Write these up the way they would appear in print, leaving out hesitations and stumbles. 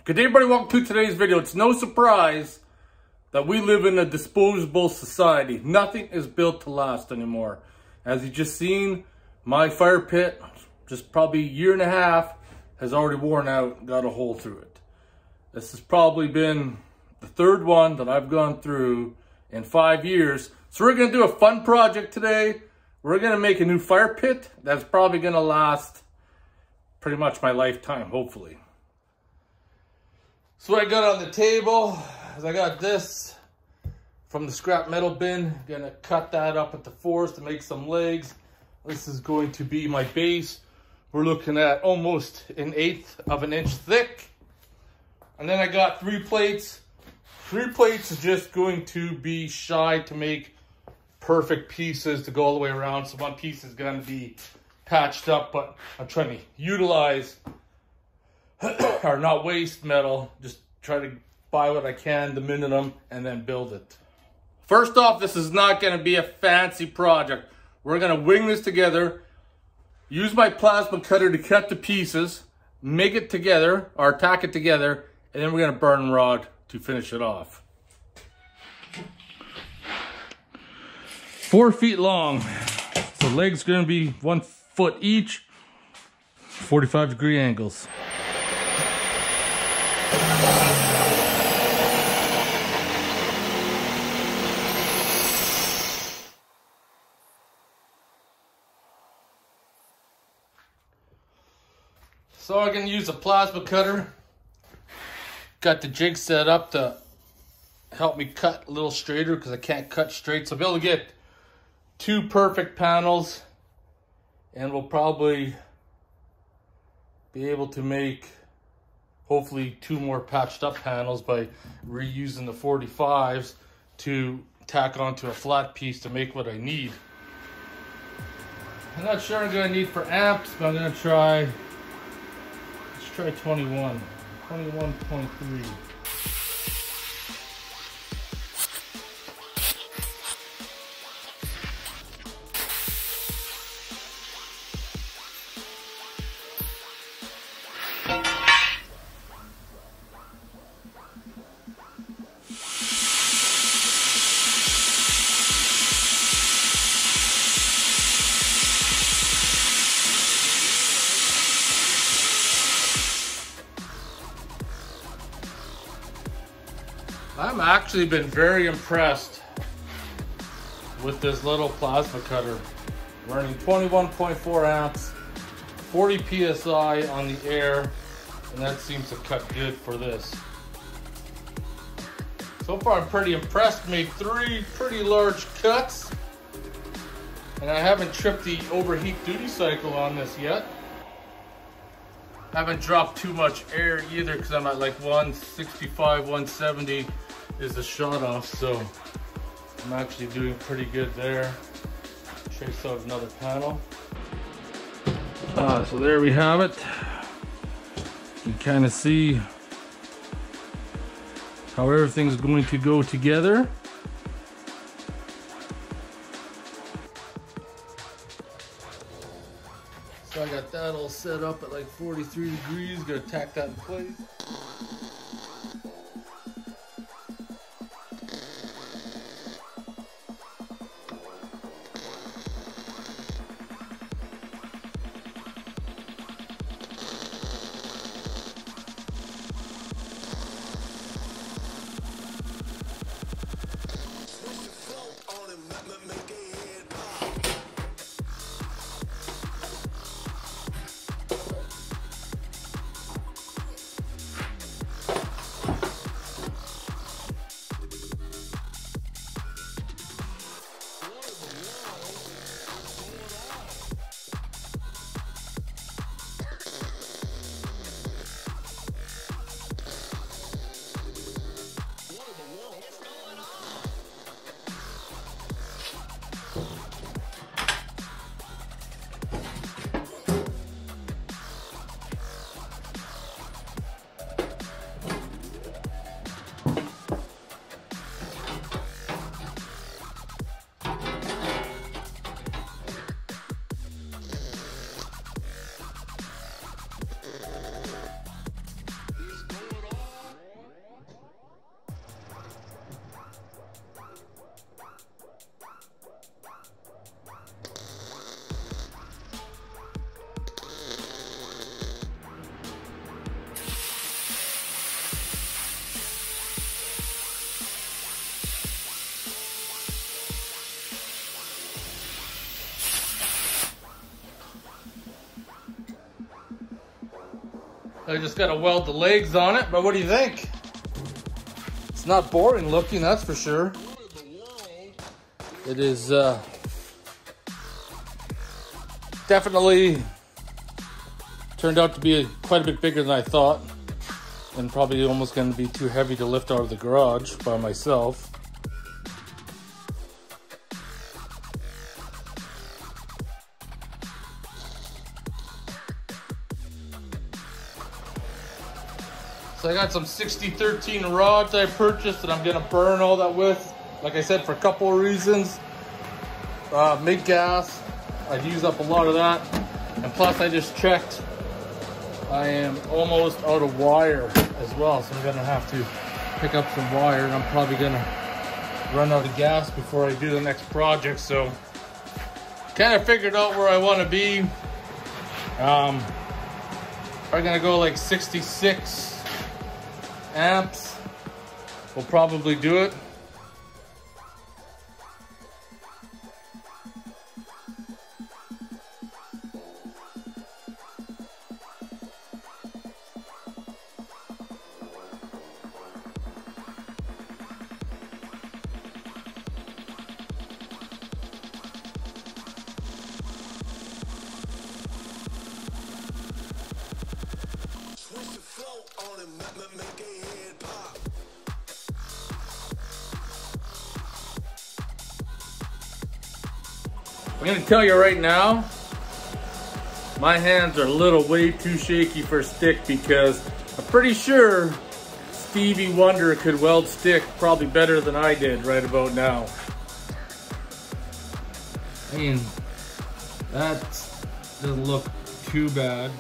Good day, everybody. Welcome to today's video. It's no surprise that we live in a disposable society. Nothing is built to last anymore. As you just seen, my fire pit, just probably a year and a half, has already worn out, got a hole through it. This has probably been the third one that I've gone through in 5 years. So we're gonna do a fun project today. We're gonna make a new fire pit that's probably gonna last pretty much my lifetime, hopefully. So what I got on the table is I got this from the scrap metal bin. Gonna cut that up at the fours to make some legs. This is going to be my base. We're looking at almost 1/8 of an inch thick. And then I got 3 plates. 3 plates is just going to be shy to make perfect pieces to go all the way around. So one piece is gonna be patched up, but I'm trying to utilize or not waste metal, just try to buy what I can, the minimum, and then build it. First off, this is not going to be a fancy project. We're going to wing this together, use my plasma cutter to cut the pieces, make it together, or tack it together, and then we're going to burn rod to finish it off. 4 feet long. The legs going to be 1 foot each, 45-degree angles. So I'm going to use a plasma cutter. Got the jig set up to help me cut a little straighter because I can't cut straight. So I'll be able to get 2 perfect panels, and we'll probably be able to make hopefully 2 more patched up panels by reusing the 45s to tack onto a flat piece to make what I need. I'm not sure I'm going to need for amps, but I'm going to try. Let's try 21.3. I've actually been very impressed with this little plasma cutter. Running 21.4 amps, 40 PSI on the air, and that seems to cut good for this. So far I'm pretty impressed. Made 3 pretty large cuts, and I haven't tripped the overheat duty cycle on this yet. Haven't dropped too much air either because I'm at like 165, 170 is the shut off, so I'm actually doing pretty good there. Trace out another panel. So there we have it. You can kind of see how everything's going to go together. So I got that all set up at like 43 degrees. Gotta tack that in place. I just gotta weld the legs on it, but what do you think? It's not boring looking, that's for sure. It is definitely turned out to be quite a bit bigger than I thought, and probably almost going to be too heavy to lift out of the garage by myself. So I got some 6013 rods I purchased that I'm gonna burn all that with. Like I said, for a couple of reasons. Make gas, I'd use up a lot of that. And plus I just checked, I am almost out of wire as well. So I'm gonna have to pick up some wire, and I'm probably gonna run out of gas before I do the next project. So kind of figured out where I wanna be. I'm gonna go like 66 amps will probably do it. I'm gonna tell you right now, my hands are a little way too shaky for stick, because I'm pretty sure Stevie Wonder could weld stick probably better than I did right about now. I mean, that doesn't look too bad.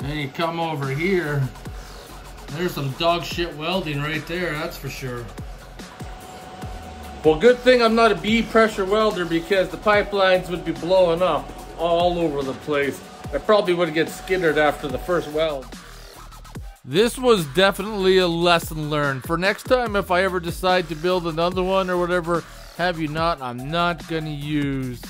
Then you come over here, there's some dog shit welding right there, that's for sure. Well, good thing I'm not a B pressure welder, because the pipelines would be blowing up all over the place. I probably would get skittered after the first weld. This was definitely a lesson learned. For next time, if I ever decide to build another one or whatever, have you not, I'm not gonna use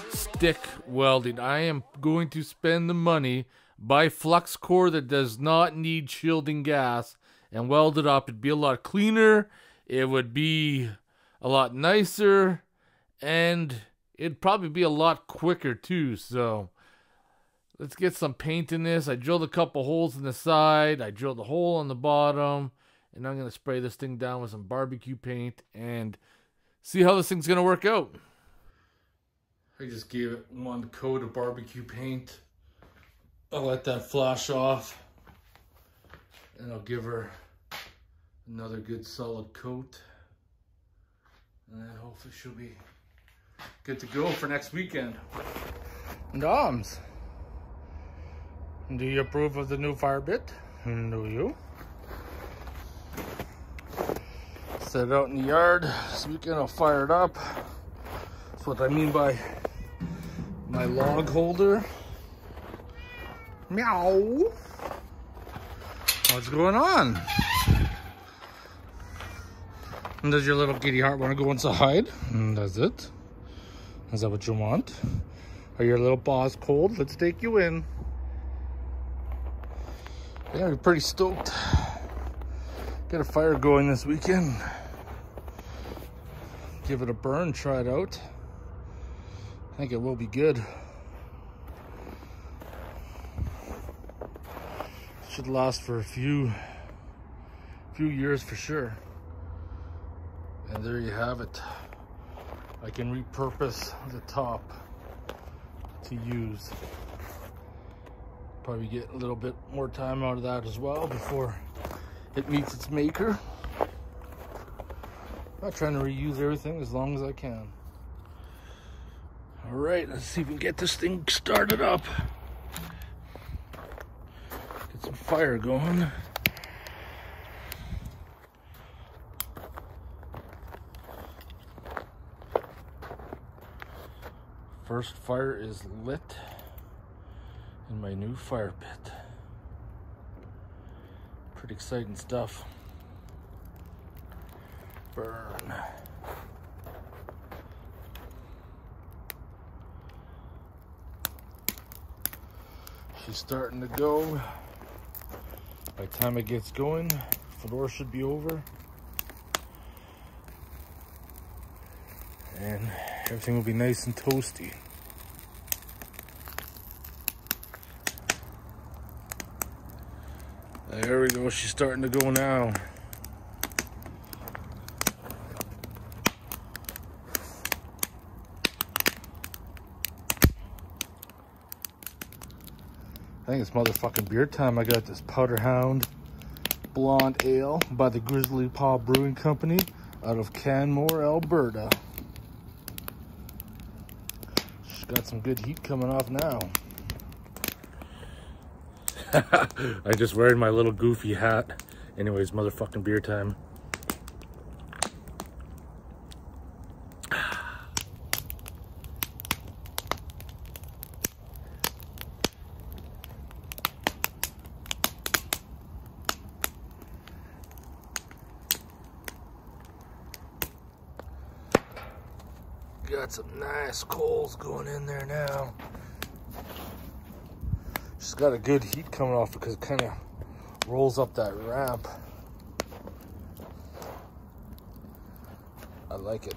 stick welding. I am going to spend the money, buy flux core that does not need shielding gas, and weld it up. It'd be a lot cleaner, it would be a lot nicer, and it'd probably be a lot quicker too. So let's get some paint in this. I drilled a couple holes in the side, I drilled a hole on the bottom, and I'm gonna spray this thing down with some barbecue paint and see how this thing's gonna work out. I just gave it one coat of barbecue paint. I'll let that flash off, and I'll give her another good solid coat. And then hopefully she'll be good to go for next weekend. Doms, do you approve of the new fire bit? Do you? Set it out in the yard this weekend. I'll fire it up. That's what I mean by my log holder. Meow. What's going on? And does your little kitty heart want to go inside? Does it? Is that what you want? Are your little paws cold? Let's take you in. Yeah, we're pretty stoked. Get a fire going this weekend. Give it a burn, try it out. I think it will be good. Should last for a few years for sure. And there you have it. I can repurpose the top to use. Probably get a little bit more time out of that as well before it meets its maker. I'm not trying to reuse everything as long as I can. All right, let's see if we can get this thing started up. Get some fire going. First fire is lit in my new fire pit. Pretty exciting stuff. Burn. She's starting to go. By the time it gets going, fedora should be over. And everything will be nice and toasty. There we go, she's starting to go now. I think it's motherfucking beer time. I got this Powder Hound Blonde Ale by the Grizzly Paw Brewing Company out of Canmore, Alberta. She's got some good heat coming off now. I'm just wearing my little goofy hat. Anyways, motherfucking beer time. Got some nice coals going in there now. She's got a good heat coming off because it kind of rolls up that ramp. I like it.